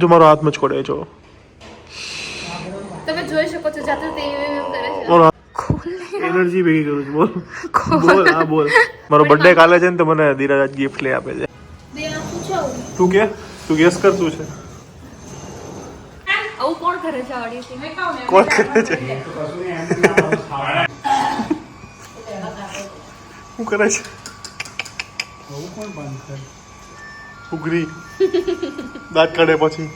जो मारो हाथ में छोड़े जो તમે જોઈ શકો છો જાતે તે એમ કરે છે और एनर्जी ભેગી કરું છું બોલ બોલ હા બોલ મારો બર્થડે કાલે છે ને તો મને ધીરજ આજ ગિફ્ટ લઈ આપે છે બે આ પૂછો તું ગેસ કર શું છે આવું કોણ કરે છે ઓડિયન્સ મે ખાવ ને કોણ કરે છે શું કરે છે ઉગરી દાંત કાઢે પછી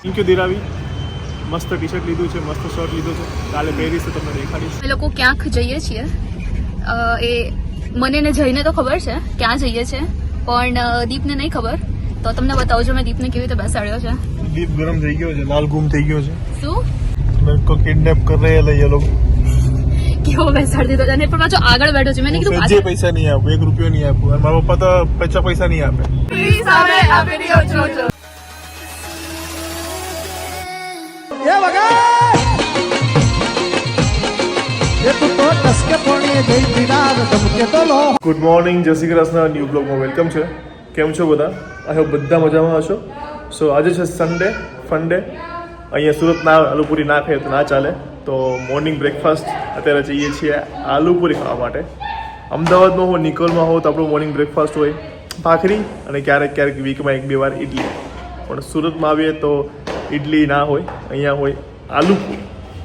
થેન્ક યુ ધીરાવી મસ્ત ટી શર્ટ લીધું છે મસ્ત શર્ટ લીધું છે કાલે પહેરીશ તો તમને દેખાડીશ અમે લોકો ક્યાંક જઈએ છીએ એ મને ને જઈને તો ખબર છે ક્યાં જઈએ છે પણ દીપને નહીં ખબર તો તમને બતાવજો મેં દીપને કેવી રીતે બેસાડ્યો છે દીપ ગરમ થઈ ગયો છે લાલ ગુમ થઈ ગયો છે શું मेरे को किडनैप कर रहे हैं ये लोग કેવો બેસાડી દીધો અને પણ પાછો આગળ બેઠો છે મેં કીધું જે પૈસા નહીં આપું 1 રૂપિયો નહીં આપું અને મારા પપ્પા તો પૈસા નહીં આપે પ્લીઝ હવે આ વિડિયો જોજો ગુડ મોર્નિંગ જય શ્રી કૃષ્ણ ન્યૂ બ્લોગમાં વેલકમ છે કેમ છો બધા આઈ હોપ બધા મજામાં હશો સો આજે છે સન્ડે ફન ડે અહીંયા સુરતના આલુપુરી ના ખાઈએ તો ના ચાલે તો મોર્નિંગ બ્રેકફાસ્ટ અત્યારે જઈએ છીએ આલુપુરી ખાવા માટે અમદાવાદમાં હો નિકોલમાં હો તો આપણું મોર્નિંગ બ્રેકફાસ્ટ હોય ભાખરી અને ક્યારેક વીકમાં 1-2 વાર ઇડલી પણ સુરતમાં આવીએ તો ઇડલી ના હોય અહીંયા હોય આલુપુરી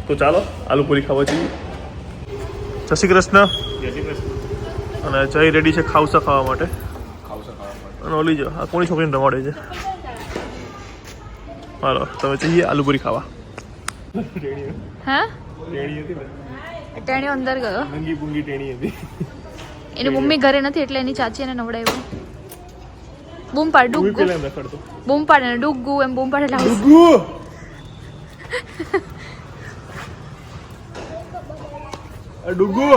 તો ચાલો આલુપુરી ખાવા જઈએ જય શ્રી કૃષ્ણ અને જય રેડી છે ખાવસા ખાવા માટે અને ઓલી જો આ કોની છોકરીને રમાડે છે હાલો તમે જઈએ આલુપુરી ખાવા હા ટેણી હતી ને ટેણીઓ અંદર ગયો નંગી પુંગી ટેણી હતી એની મમ્મી ઘરે નથી એટલે એની ચાચી એને નવડાવ્યો બૂમ પાડ તું ડુગ્ગુ પેલા રખડતો બૂમ પાડે ને ડુગ્ગુ એમ બૂમ પાડે લાવ ડુગ્ગુ આ ડુગ્ગુ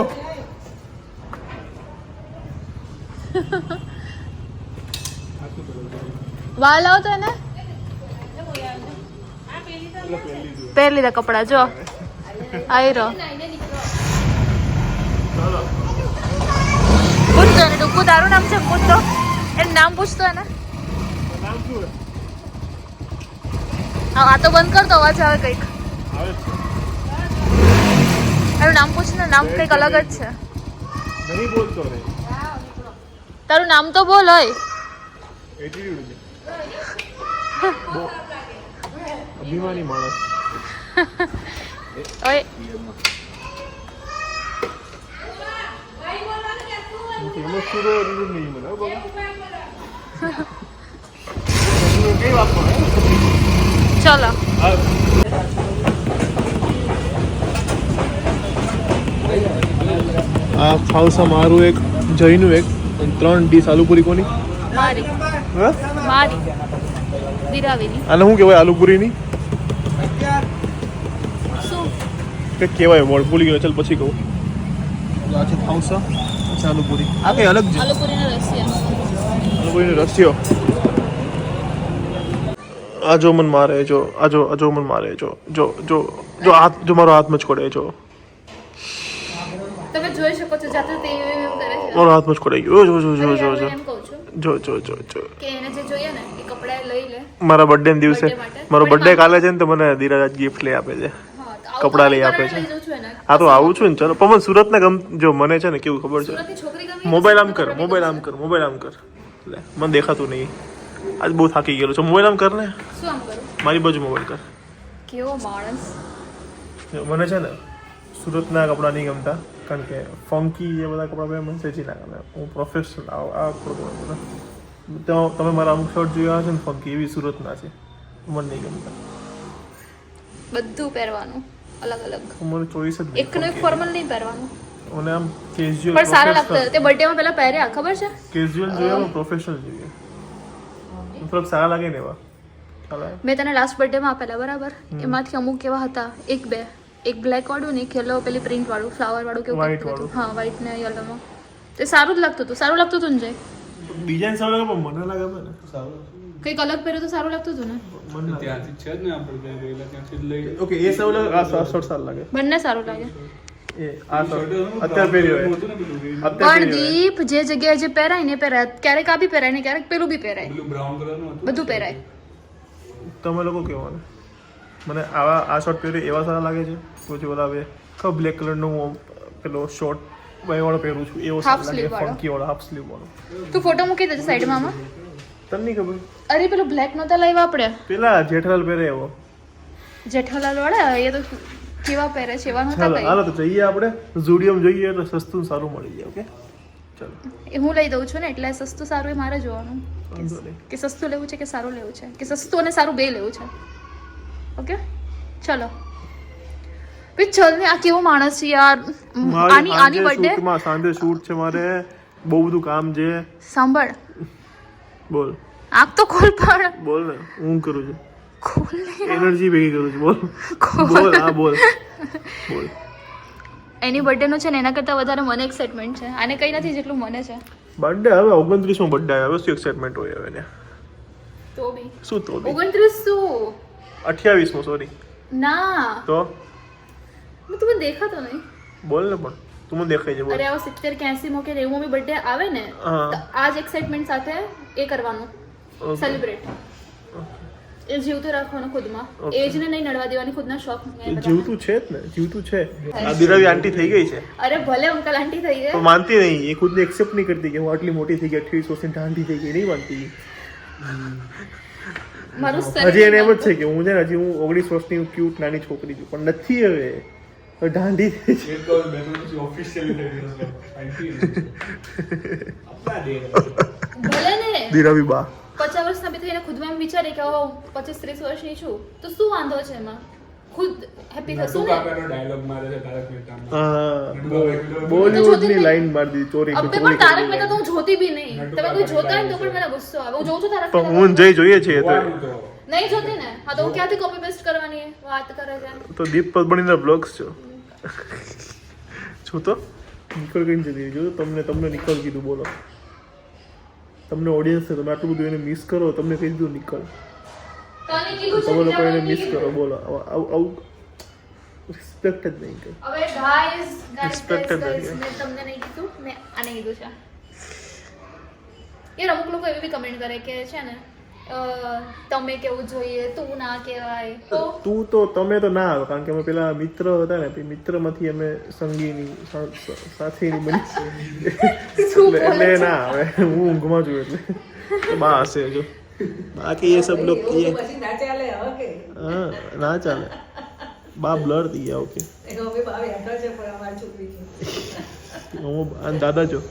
વાલ આવો તો એને પહેર લીધા કપડા જો આઈ રો પૂછતો એને ડુગ્ગુ તારું નામ છે પૂછતો એનું નામ પૂછતો એને નામ શું હે આ તો બંધ કર તો અવાજ આવે કંઈક આવે છે એનું નામ પૂછ ને નામ કંઈક અલગ જ છે નહીં બોલતો રે તારું નામ તો બોલ હોય એટીટ્યુડ છે બહુ અભિમાની માણસ ઓય એમાં સુરો એટીટ્યુડ નહીં મને બાબા કઈ વાત પર ચલો આ ખાવસા મારું એક જયનું એક 3 ડીશ આલુપુરી કોની મારી હા મારી દિરાવીની આને શું કહેવાય આલુપુરીની શું કંઈક કહેવાય વર્ડ ભૂલી ગયો ચાલ પછી કહું આ છે ખાવસા અચ્છા આલુપુરી આ કંઈ અલગ છે આલુપુરીનો રસિયા આલુપુરીનો રસિયો આ જો મન મારે જો આ જો મન મારે જો જો જો જો હાથ જો મારો હાથ માં છોડે જો તમે જોઈ શકો છો જાતે તે એમ કરે છે મારો હાથ માં છોડે ગયો જો જો જો જો એમ કહું છું જો જો જો જો કે એને જે જોઈએ ને એ કપડા લઈ લે મારા બર્થડે ના દિવસે Birthday માટે. મારો બર્થડે કાલે છે ને તો મને ધીરજ આજ ગિફ્ટ લઈ આપે છે હા તો કપડાં લઈ આપે છે. લઈ જાઉં છું એને હા તો આવું છું ને ચલો પણ સુરતના ગમ જો મને છે ને કેવું ખબર છે સુરતની છોકરી ગમી મોબાઈલ આમ કર મોબાઈલ આમ કર મોબાઈલ આમ કર લે મને દેખાતું નહીં આજ બહુ થાકી ગયેલો છું મોબાઈલ આમ કર ને શું આમ કરું મારી બાજુ મોબાઈલ કર કેવો માણસ મને છે ને સુરતના કપડાં નહીં ગમતા કારણ કે ફંકી એ બધા કપડાં મને સેચી ના ગમે હું પ્રોફેશનલ આ કપડાં તો તમે મારા અમુક શર્ટ જોયા છે ને ફંકી એવી સુરતના છે મને નહીં ગમતા બધું પહેરવાનું અલગ અલગ મને ચોઈસ જ નહીં એકનો એક ફોર્મલ નહીં પહેરવાનું મને આમ કેઝ્યુઅલ પણ સારા લાગતા તે બર્થડે માં પેલા પહેર્યા ખબર છે કેઝ્યુઅલ જોઈએ પ્રોફેશનલ જોઈએ મતલબ સારા લાગે ને એવા ખ્યાલ આવે? મેં તને લાસ્ટ બર્થડે માં આપેલા બરાબર એમાંથી અમુક એવા હતા એક બ્લેક વાળું ને એક યલો પેલી પ્રિન્ટ વાળું ફ્લાવર વાળું કેવું White કંઈક વાળું. હતું. હા વ્હાઈટ ને યલો માં તે સારું જ લાગતું હતું ને જય ડિઝાઇન સારું લાગે પણ મને લાગે ને સારું કંઈક અલગ પહેર્યું તો સારું લાગતું હતું ને મને ત્યાંથી છે જ ને આપણે ત્યાં ગયેલા ત્યાંથી જ લઈ ઓકે એ સારું લાગે આ શર્ટ સારું લાગે બંને સારું લાગે એ આ શર્ટ અત્યારે પહેર્યો હોય હતું ને પેલું green, અત્યારે પણ પહેર્યો હોય. દીપ જે જગ્યાએ જે પહેરાય ને પહેરાય ક્યારેક આ બી પહેરાય ને ક્યારેક પેલું બી પહેરાય પેલું brown colour નું હતું. બધું પહેરાય તમે લોકો કહેવાનું મને આ શોર્ટ પહેરી એવા સારા લાગે છે પછી ઓલા હવે બ્લેક કલરનું પેલો શોર્ટ વાળો પહેરું છું એવો Half સારો લાગે sleeve વાળો. ફંકી વાળો હાફ સ્લીવ વાળો તું ફોટો મૂકી દેજે સાઈડમાં આમાં. તને નહીં ખબર અરે પેલો બ્લેક નહોતા લાવ્યા આપણે પેલા જેઠાલાલ પહેરે એવો જેઠાલાલ વાળા એ તો કેવા પહેરે છે એવા નહોતા ચાલો કઈ. હાલો તો જઈએ આપણે ઝુડિયોમાં જઈએ એટલે સસ્તું ને સારું મળી જાય ઓકે ચાલો એ હું લઈ દઉં છું ને એટલે સસ્તું સારું એ મારે જોવાનું વાંધો નહીં કે સસ્તું લેવું છે કે સારું લેવું છે કે સસ્તું અને સારું બે લેવું છે. ઓકે ચલો પછી ચલ ને આ કેવો માણસ છે યાર. આની બર્થડે સાંજે શૂટ છે મારે બહુ બધું કામ છે સાંભળ બોલ આંખ તો ખોલ પણ બોલ ને હું કરું છું ખોલ ને એનર્જી ભેગી કરું છું બોલ ખોલ. બોલ હા બોલ બોલ એની બર્થડે નું છે ને એના કરતાં વધારે મને એક્સાઇટમેન્ટ છે આને કંઈ નથી જેટલું મને છે. બર્થડે હવે 29મો બર્થડે આવ્યો શું એક્સાઇટમેન્ટ હોય હવે ને તો બી શું તો 29 શું 28મો સોરી ના તો તું મને દેખાતો નહીં. બોલ ને પણ તું મને દેખાય છે બોલ અરે આવો 70 કે 80મો કે 90મો બી બર્થડે આવે ને હા. તો આ જ એક્સાઇટમેન્ટ સાથે એ કરવાનું Okay. સેલિબ્રેટ એ જીવતું રાખવાનું ખુદમાં એજ ને નહીં નડવા દેવાની ખુદના શોખ જીવતું છે જ ને જીવતું છે આ દિરાવી આંટી થઈ ગઈ છે અરે ભલે અંકલ આંટી થઈ પણ ગયા માનતી નહીં એ ખુદને એક્સેપ્ટ નહીં કરતી કે હું આટલી મોટી થઈ ગઈ 28 વર્ષની આંટી થઈ ગઈ નહીં માનતી મારું હજી એને એમ જ છે કે હું છે ને હજી હું 19 વર્ષની ક્યુટ નાની છોકરી છું પણ નથી હવે ઢાંડી થઈ છે ये तो मैं तो ऑफिशियली થઈ ગયો છે 19 अपना दे ભલે ને દિરાવી બા 50 વર્ષના બી થઈને ખુદમાં એમ વિચારે કે 25-30 વર્ષની છું તો શું વાંધો છે એમાં ખુદ હેપી નટુ થશું ને. કાકાનો ડાયલોગ મારે છે તારક મહેતામાં હા તો બોલીવુડની જોતી લાઈન મારી દીધી ચોરી અબે પણ તારક મહેતા તો હું જોતી બી નહીં. તમે કોઈ જોતા હોય ને તો પણ મને ગુસ્સો આવે. હું જોઉં છું તારક તો મહેતા. હું જઈ જોઈએ છે તો જોવાનું તો નહીં જોતી ને. હા તો હું ક્યાંથી કોપી પેસ્ટ કરવાની વાત કરે છે. તો દીપ પદમણીના બ્લોગ્સ છો છો તો નિકોલ કઈ જતી જો તમને નિકોલ કીધું બોલો તમને ઓડિયન્સ છે તમે આટલું બધું એને મિસ કરો તમને કહી દીધું નિકોલ તને કીધું છે તમે લોકો એને બીજા મિસ કોઈને કરો કીધું. બોલો આવું રિસ્પેક્ટ જ નહીં કરે હવે ગાઈસ Respect જ નથી. મેં તમને નહીં કીધું મેં આને કીધું છે. યાર અમુક લોકો એવી બી કમેન્ટ કરે કે છે ને તમે કેવું જોઈએ તું ના કહેવાય તો તું તો તમે તો ના આવે કારણ કે અમે પેલા મિત્ર હતા ને પછી મિત્રમાંથી અમે સંગીની સાથીની બની શું એટલે બોલે છે? ના આવે હું ઊંઘમાં છું એટલે તો બા હશે જો બાકી ये सब लोग किए हाँ ना ચાલે બા બ્લર થઈ ગયા ઓકે હું દાદા જો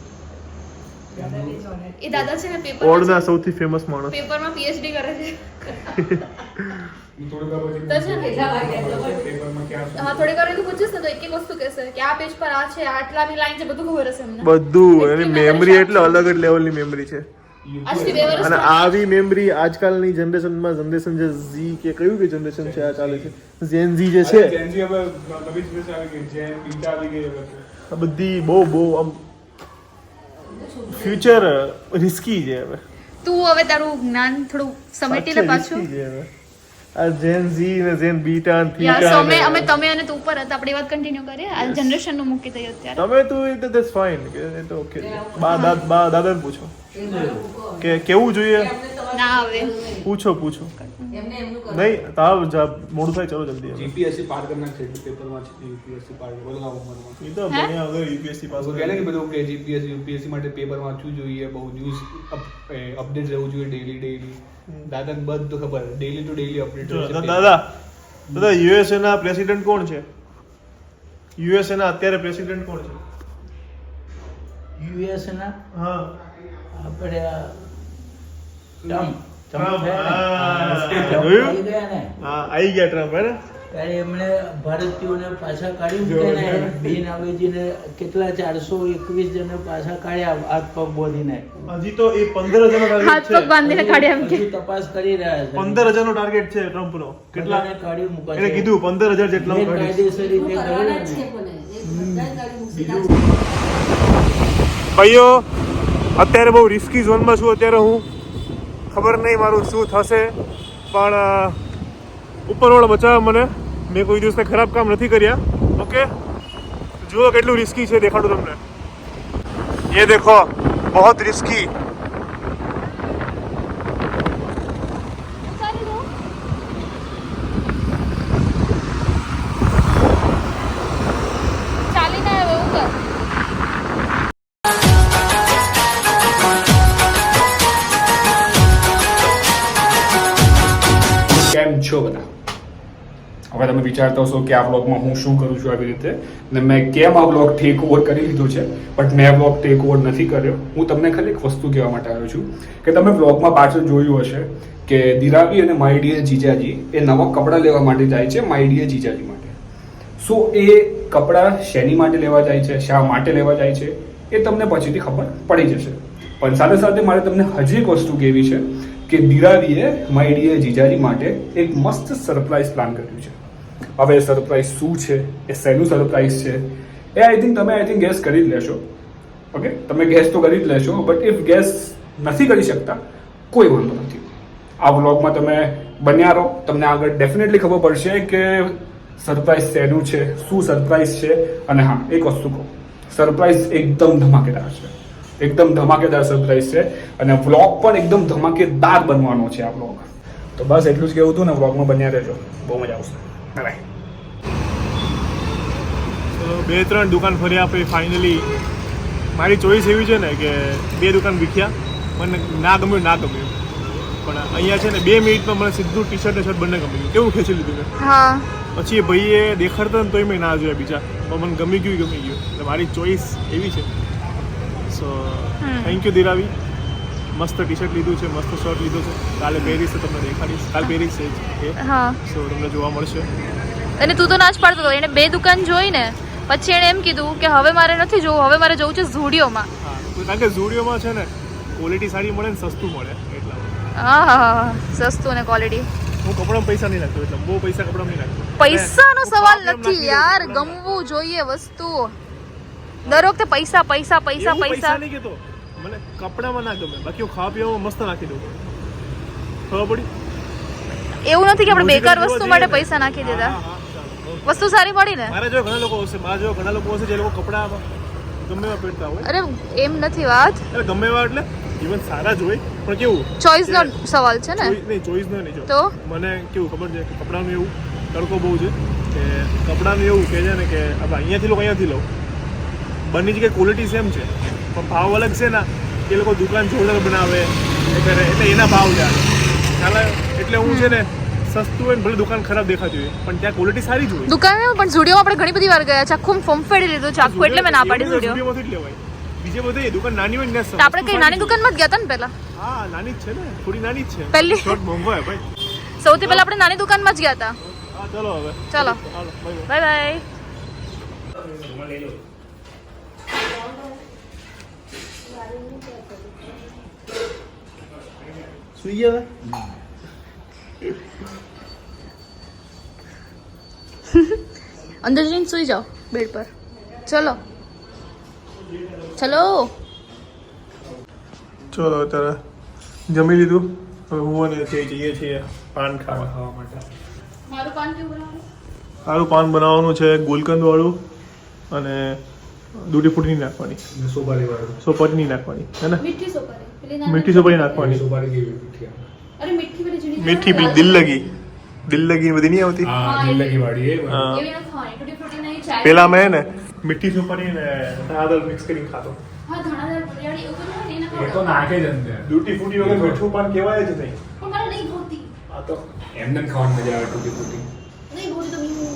એ દાદા છે ને ઓળના સૌથી ફેમસ માણસ પેપરમાં પીએચડી કરે છે. થોડુંક પછી તો છે ને પેપરમાં ક્યાં હા થોડી વાર તું પૂછીશ ને તો એક એક વસ્તુ કહેશે કે આ પેજ પર આ છે આટલાની લાઈન છે બધું ખબર હશે એમને. બધું એની એટલી મેમરી memory એટલે અલગ જ લેવલની મેમરી છે આજથી 2 વર્ષ અને આવી મેમરી આજકાલની જનરેશનમાં જનરેશન જે ઝી કે કયું કે જનરેશન છે આ ચાલે છે ઝેન ઝી જે છે જેનજી હવે નવી સ્પેસ આવી ગઈ જેન બીટા આવી ગઈ હવે આ બધી બહુ આમ ફ્યુચર રિસ્કી છે હવે તું હવે તારું જ્ઞાન થોડું સમેટી લે પાછું. risky છે હવે. આ જેન ઝી ને જેન બીટા ને યાર થીટા અમે ને- અમે તમે અને તું ઉપર હતા આપણી વાત કન્ટિન્યુ કરીએ આ જનરેશન નું મૂકી દઈએ અત્યારે. તમે તો ધેટ્સ ફાઇન કે એ તો ઓકે બા દાદાને પૂછો કે કેવું જોઈએ ના આવે પૂછો નહીં તાવ મોડું થાય ચલો જલ્દી હવે. જીપીએસસી પાર કરના છે પેપરમાં છે યુપીએસસી પાર બોલવા ઉંમરમાં એ તો ભણ્યા વગર યુપીએસસી પાસ તો કહે ને કે બધું કે જીપીએસસી યુપીએસસી માટે પેપર વાંચવું જોઈએ બહુ ન્યૂઝ અપડેટ રહેવું જોઈએ ડેલી દાદાને બધું ખબર ડેલી ટુ ડેલી અપડેટ દાદા યુએસએ ના પ્રેસિડેન્ટ કોણ છે યુએસએ ના અત્યારે પ્રેસિડેન્ટ કોણ છે યુએસ ના હા આપણે આ ટ્રમ્પ ટ્રમ્પ, થયા ને? હા. ટ્રમ્પ જોયું? આવી ગયા ને હા આવી ગયા ટ્રમ્પ હે ને ત્યારે એમણે ભારતીયોને પાછા કાઢી મૂકે ને બિન અવેજીને કેટલા 421 જણને પાછા કાઢ્યા હાથ પગ બોધીને હજી તો એ 15,000 નો હાથ ટાર્ગેટ પગ બાંધીને કાઢ્યા એમ કે હજી તપાસ કરી રહ્યા છે 15,000 નો ટાર્ગેટ છે ટ્રમ્પ નો કેટલા બધાને કાઢી મૂકાશે. એને કીધું 15,000 જેટલા હું કાઢીશ. ગેરકાયદેસર રીતે કર્યું ને. ભાઈઓ અત્યારે બહુ રિસ્કી ઝોનમાં છું અત્યારે હું ખબર નહીં મારું શું થશે પણ ઉપરવાળો બચાવે મને મેં કોઈ દિવસ કંઈ ખરાબ કામ નથી કર્યા ઓકે જુઓ કેટલું રિસ્કી છે દેખાડું તમને ये देखो बहुत रिस्की કેમ છો બધા? હવે તમે વિચારતા હશો કે આ વ્લોગમાં હું શું કરું છું આવી રીતે, ને મેં કેમ આ વ્લોગ ટેક ઓવર કરી લીધો છે. બટ મેં આ વ્લોગ ટેક ઓવર નથી કર્યો. હું તમને ખાલી એક વસ્તુ કહેવા માટે આવ્યો છું કે તમે વ્લોગમાં પાછળ જોયું હશે કે દિરાવી અને માય ડિયર જીજાજી એ નવા કપડાં લેવા માટે જાય છે માય ડિયર જીજાજી માટે. સો એ કપડાં શેની માટે લેવા જાય છે, શા માટે લેવા જાય છે, એ તમને પછીથી ખબર પડી જશે. પણ સાથે સાથે મારે તમને હજી એક વસ્તુ કહેવી છે કે દિરાવીએ માય ડિયર જીજાજી માટે એક મસ્ત સરપ્રાઈઝ પ્લાન કર્યું છે. હવે એ સરપ્રાઈઝ શું છે, એ શેનું સરપ્રાઈઝ છે, એ આઈ થિંક ગેસ કરી જ લેશો. ઓકે, તમે ગેસ તો કરી જ લેશો, બટ ઇફ ગેસ નથી કરી શકતા કોઈ વાંધો નથી. આ વ્લોગમાં તમે બન્યા રહો, તમને આગળ ડેફિનેટલી ખબર પડશે કે સરપ્રાઈઝ શેનું છે, શું સરપ્રાઈઝ છે. અને હા, એક વસ્તુ કહું, સરપ્રાઈઝ એકદમ ધમાકેદાર છે, એકદમ ધમાકેદાર સરપ્રાઈઝ છે. અને વ્લોગ પણ એકદમ ધમાકેદાર બનવાનો છે આ વ્લોગ. તો બસ એટલું જ કહેવું હતું ને, વ્લોગમાં બન્યા રહેજો, બહુ મજા આવશે. બાય. તો 2-3 દુકાન ફર્યા પછી ફાઇનલી મારી ચોઈસ એવી છે ને કે 2 દુકાન વિખ્યા, મને ના ગમ્યું પણ અહીંયા છે ને 2 મિનિટમાં મને સીધું ટી શર્ટ ને શર્ટ બંને ગમી ગયું. કેવું ખેંચી લીધું મેં. હા, પછી એ ભાઈએ દેખાડતા ને તોય મેં ના જોયા બીજા, પણ મને ગમી ગયું. એટલે મારી ચોઈસ એવી છે. So thank you Diravi. મસ્ત ટી શર્ટ લીધું છે, મસ્ત શર્ટ લીધો છે. કાલે પહેરીશ તો તમને દેખાડીશ. કાલે પહેરીશ એ. હા, સો તમને જોવા મળશે. અને તું તો ના જ પાડતો હતો. એને 2 દુકાન જોઈ ને પછી એણે એમ કીધું કે હવે મારે નથી જોવું, હવે મારે જવું છે ઝુડિયોમાં. હા, કારણ કે ઝુડિયોમાં છે ને ક્વોલિટી સારી મળે ને સસ્તું મળે એટલા. હા, સસ્તું અને ક્વોલિટી. હું કપડામાં પૈસા નહીં નાખતો, એટલે બહુ પૈસા કપડામાં નહીં નાખતો. પૈસાનો સવાલ નથી યાર, ગમવું જોઈએ વસ્તુ. દર વખતે પૈસા પૈસા પૈસા એવું પૈસા. નહીં કહેતો, મને કપડામાં ના ગમે, બાકી હું ખાવા પીવામાં મસ્ત નાખી દઉં. ખબર પડી? એવું નથી કે આપણે બેકાર Musical વસ્તુ જોવા માટે જઈએ ને. પૈસા નાખી દેતા. હા, હા, ચાલો. વસ્તુ સારી મળી ને. મારા જો ઘણા લોકો હશે, જે લોકો કપડામાં ગમે એવા પહેરતા હોય. અરે એમ નથી વાત, એટલે ગમે એવા એટલે ઇવન સારા જ હોય, પણ કેવું ચોઈસ નો સવાલ છે ને. ચોઈસ નહીં જો તો મને કેવું ખબર છે કે કપડાનું એવું તડકો બહુ છે કે કપડાનું એવું કે છે ને કે આપણે અહીંયાથી લઉં બંને જગ્યાએ ક્વોલિટી સેમ છે પણ ભાવ અલગ છે ને. એ લોકો દુકાન જોરદાર બનાવે એ કરે એટલે એના ભાવ જાય ચાલે. એટલે હું છે ને સસ્તું હોય ને ભલે દુકાન ખરાબ દેખાતી હોય પણ ત્યાં ક્વોલિટી સારી જ હોય. દુકાન પણ ઝુડિયો આપણે ઘણી બધી વાર ગયા છે, આખું ફોમફેડી લીધું છે આખું, એટલે મેં ના પાડી ઝુડિયો. ઝુડિયોમાંથી જ લેવાય. બીજે બધે દુકાન નાની હોય ને તો આપણે કઈ નાની દુકાનમાં જ ગયા હતા ને પહેલા. હા, નાની જ છે ને, થોડી નાની જ છે. પહેલી શોર્ટ મોંઘો હે ભાઈ. સૌથી પહેલા આપણે નાની દુકાનમાં જ ગયા હતા. હા, ચલો હવે ચાલો, હાલો, બાય બાય બાય. સુઈ ગયા? અંદર જઈને સુઈ જાઓ બેડ પર. ચલો ચલો. ચલો અત્યારે જમી લીધું, હવે હું અને તે જઈએ છીએ પાન ખાવા માટે. મારું પાન કેવું બનાવવાનું? સારું પાન બનાવવાનું છે, ગુલકંદ વાળું અને દૂધી ફૂટી નહીં નાખવાની, સોપારી વાળું. સોપારી નહીં નાખવાની, હે ને? મીઠી સોપારી. પેલી નાની. મીઠી સોપારી નાખવાની. સોપારી કેવી મીઠી આવે? અરે મીઠી પેલી ઝીણી મીઠી પેલી દિલ લગી બધી નહીં આવતી. હા, દિલ્હી વાળી એ હા. એવી નથી ખાવાની. તૂટી ફૂટી નહીં, ચાય. પેલા મેં ને મીઠી સોપારી ને ધાણા મિક્સ કરીને ખાતો. હા, ધાણાદાર વરિયાળી એવું બધું હોય ને એના એ તો ખાવાનું. નાખે જ અંદર. દૂધી ફૂટી વગર મીઠું પાન કહેવાય જ નહીં. પણ મારે નહીં ભાવતી. આ તો એમને જ ખાવાની મજા આવે તૂટી ફૂટી. નહીં ભાવતી તો મીઠું.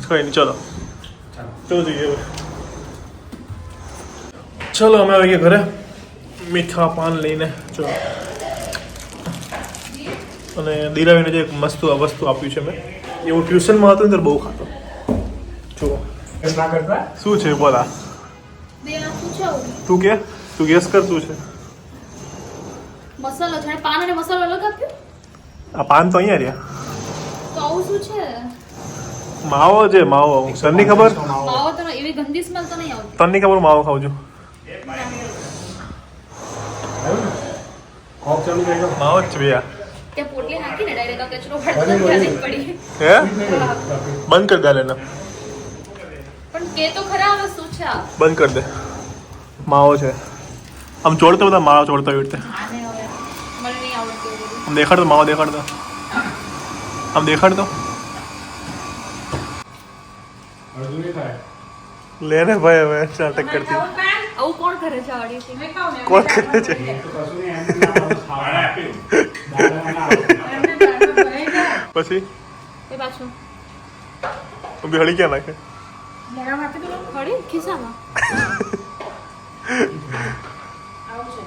કઈ નહીં, ચલો ચાલો. ચલો જઈએ હવે. ચલો અમે આવી ગયા ઘરે મીઠા પાન લઈને. ચલો. અને દિરાવીને જે એક મસ્ત વસ્તુ આપ્યું છે મેં, એ હું ટ્યુશનમાં હતો ને ત્યારે બહુ ખાતો. જુઓ એમ ના કરતા? શું છે બોલા, બે નાખું છે આવું. તું ગેસ કર શું છે. મસાલો છે. પાન અને મસાલો અલગ આપ્યો. આ પાન તો અહીંયા રહ્યા. તો આવું શું છે? માવો છે, માવો. તને ખબર, માવો તો એવી ગંદી સ્મેલ તો નહીં આવતી. તને ખબર માવો ખાઉં છું. કોક ચાલુ કરી દો. માવો જ છે ભૈયા. ત્યાં પોટલી નાખીને ડાયરેક્ટ આ કચરો ફાડતો ત્યાં જ પડી. હે બંધ કરી દે લેને, પણ કે તો ખરા હવે શું છે આ? બંધ કરી દે. માવો છે, આમ ચોડતો બધા માવો ચોડતો એવી રીતે. આને હવે મને નહીં આવડતું એવું બધું. આમ દેખાડતો માવો, દેખાડતો આમ દેખાડતો. અડધું નહીં થાય. લેને ભાઈ હવે નાટક કરતી. આવું કોણ કરે છે વાડીથી? કોણ કરે છે? એ તો કશું નહીં, એમને ના આવે. ખાવાના આપ્યું. દાદાને ના આવે. પછી એ પાછું બી હળી ક્યાં નાખે હળી ખિસ્સામાં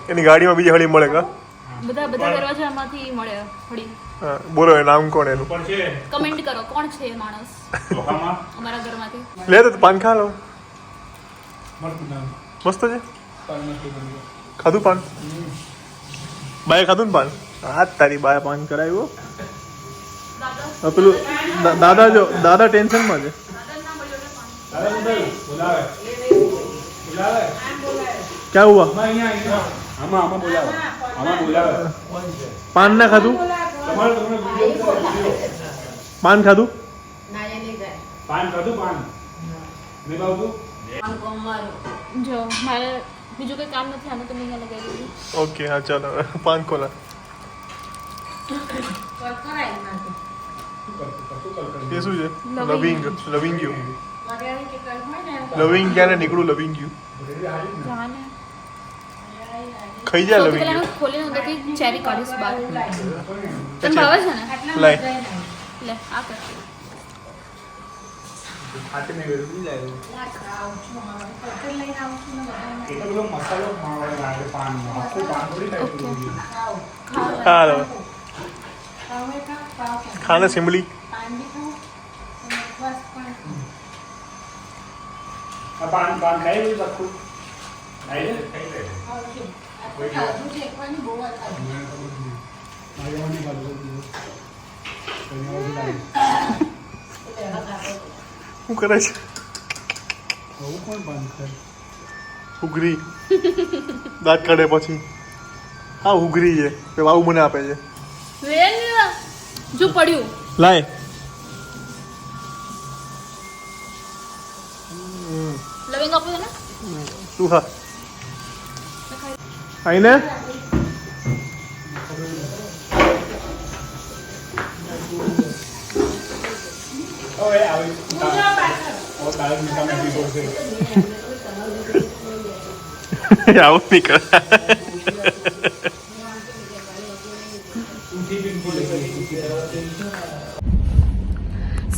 એની ગાડીમાં બીજી હળી મળે કા બધા દરવાજામાંથી મળે હળી. હા બોલો એ નામ કોણ એનું પણ છે કમેન્ટ કરો કોણ છે એ માણસ લોહામાં અમારા ઘરમાંથી. લે તો પાન ખા લો મળતું નામ મસ્ત છે પણ નથી બન્યું. ખાધું પાન બાએ ખાધું ને પાન હા તારી બાએ પાન કરાવ્યું હવે પેલું દાદા જો દાદા ટેન્શનમાં છે દાદા બોલાવે બોલાવે ક્યાં હુઆ આમાં બોલાવે આમાં બોલાવે પાન ના ખાધું તમારે તમને વિડીયો પાન ખાધું પાન ખાધું પાન નહીં ભાવતું જો મારે બીજું કંઈ કામ નથી આનું તો મેં અહીંયા લગાવી દીધું. ઓકે હા ચાલો હવે પાન ખોલા એ શું છે લવિંગ લવિંગ યુ લવિંગ ક્યાં ને નીકળું લવિંગ યુ જાને ખાઈ જા સૌથી લવિંગ પહેલા યુ હું ખોલીને અંદરથી ચેરી કાઢીશ બહાર. તને ભાવે છે ને? લાય લે આ કર. એટલો બધો મસાલો મારવા લાગે પાનમાં આખું પાન થોડી ખાઈ ખા લો ખાને સિમલી પાન પાન ખાઈ લીધું આખું ખાઈ લે શું કરે છે ઉઘરી દાંત કાઢે પછી હા ઉઘરી છે કે વાવ મને આપે છે જો પડ્યું લાય લવિંગ આપું તને? શું હા આઈને હવે આવી ઓ કાલે મીઠા મેં પીધો છે આવું નહીં કર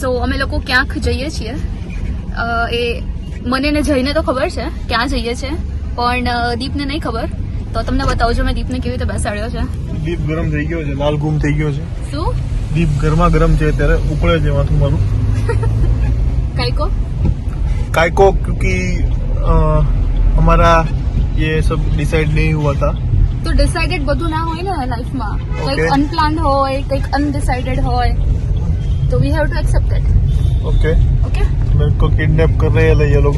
સો અમે લોકો ક્યાંક જઈએ છીએ. એ મને ને જઈને તો ખબર છે ક્યાં જઈએ છે પણ દીપને નહીં ખબર. તો તમને બતાવજો મેં દીપને કેવી રીતે બેસાડ્યો છે. દીપ ગરમ થઈ ગયો છે લાલ ગુમ થઈ ગયો છે શું દીપ ગરમા ગરમ છે ત્યારે ઉકળે છે માથું મારું કઈ કો कायको क्योंकि हमारा ये सब डिसाइड नहीं हुआ था તો ડિસાઇડેડ બધું ના હોય ને લાઈફમાં. કંઈક Okay. અનપ્લાન્ડ હોય કંઈક અનડિસાઇડેડ હોય તો we have to accept it. Okay okay मेरे को किडनैप कर रहे हैं ये लोग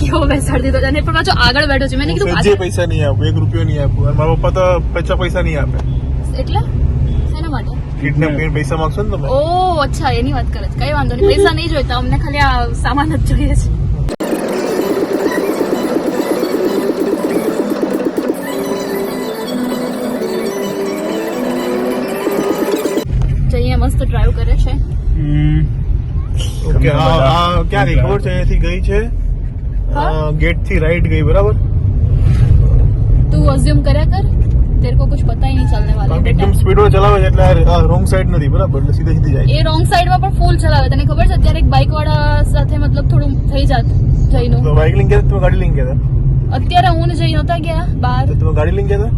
કેવો બેસાડી દીધો અને પણ પાછો આગળ બેઠો છે. મેં કીધું मुझे પાછળ पैसा नहीं आपको 1 रुपया नहीं आपको और मारा पप्पा तो पैसा नहीं आपे એટલે શેના માટે? કિડનેપ કરીને પૈસા માંગશો ને તમે ઓ અચ્છા એની વાત કરે છે. કઈ વાંધો નહીં, પૈસા નહીં જોઈતા અમને, ખાલી આ સામાન જ જોઈએ છે. જઈએ મસ્ત ડ્રાઈવ કરે છે. ઓકે આ ક્યાં ગઈ ખબર છે અહીંયાથી ગઈ છે હા? ગેટ થી રાઈટ ગઈ બરાબર તું અઝ્યુમ કર્યા કર, તેરે કો કુછ પતા ही नहीं चलने वाला કારણ કે है એકદમ बेटा. સ્પીડ ચલાવે છે એટલે રોંગ સાઈડ નથી બરાબર એટલે સીધે સીધી જાય એ રોંગ સાઈડમાં પણ ફૂલ ચલાવે. તને ખબર છે અત્યારે એક બાઇક વાળા સાથે મતલબ થોડું થઈ જાત જઈનું. તો બાઇક લઈને ગયા તમે ગાડી લઈને ગયા અત્યારે હું ને જઈ નહોતા ગયા બહાર. હતા તમે ગાડી લઈને ગયા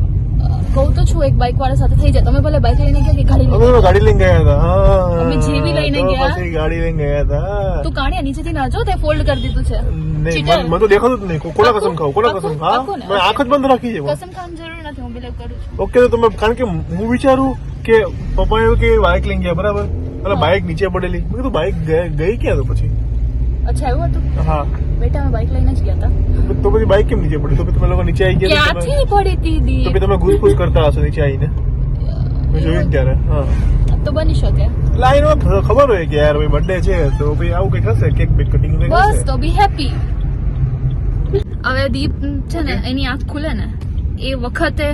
કહું તો છું એક બાઇક વાળા સાથે થઈ જાય. તમે ભલે બાઇક લઈને ગયા કે ગાડી હતા લઈને તમે ગાડી લઈને ગયા હતા હા અમે જેવી લઈને તો ગયા. પછી ગાડી લઈને ગયા હતા તું કાઢ્યા નીચેથી ના જો તે ફોલ્ડ કરી દીધું છે. નહીં Cheater. મને તો દેખાતું જ નહીં કોના પાક્કું? કસમ ખાવ કોના કસમ પાક્કું? હા પાક્કું ને? મેં આંખ જ બંધ રાખી છે કસમ ખાવાની જરૂર નથી, હું બિલીવ કરું છું. ઓકે તો તમે કારણ કે હું વિચારું કે પપ્પા એવું કે બાઇક લઈને ગયા બરાબર એટલે હા. બાઇક નીચે પડેલી મેં કીધું બાઇક ગઈ ક્યાં તો પછી અચ્છા એવું હતું? હા બેટા અમે બાઇક લઈને જ ગયા હતા. તો પછી બાઇક કેમ નીચે પડી તો પછી તમે લોકો નીચે આવી ગયા તો તમે- ક્યાંથી પડી હતી તો પછી તમે ઘૂસપૂસ કરતા હશો નીચે આવીને મેં જોયું ને ત્યારે હા તો બની શકે. લાઈનમાં ખબર હોય કે યાર ભાઈ બર્થડે છે તો ભાઈ આવું કંઈક હશે કેક બેક કટિંગ બસ તો બી હેપી. હવે દીપ છે ને એની આંખ ખુલે ને એ વખતે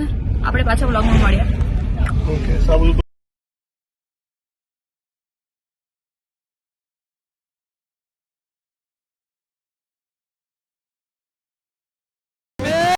આપણે પાછા બ્લોગમાં મળ્યા. ઓકે સાબુ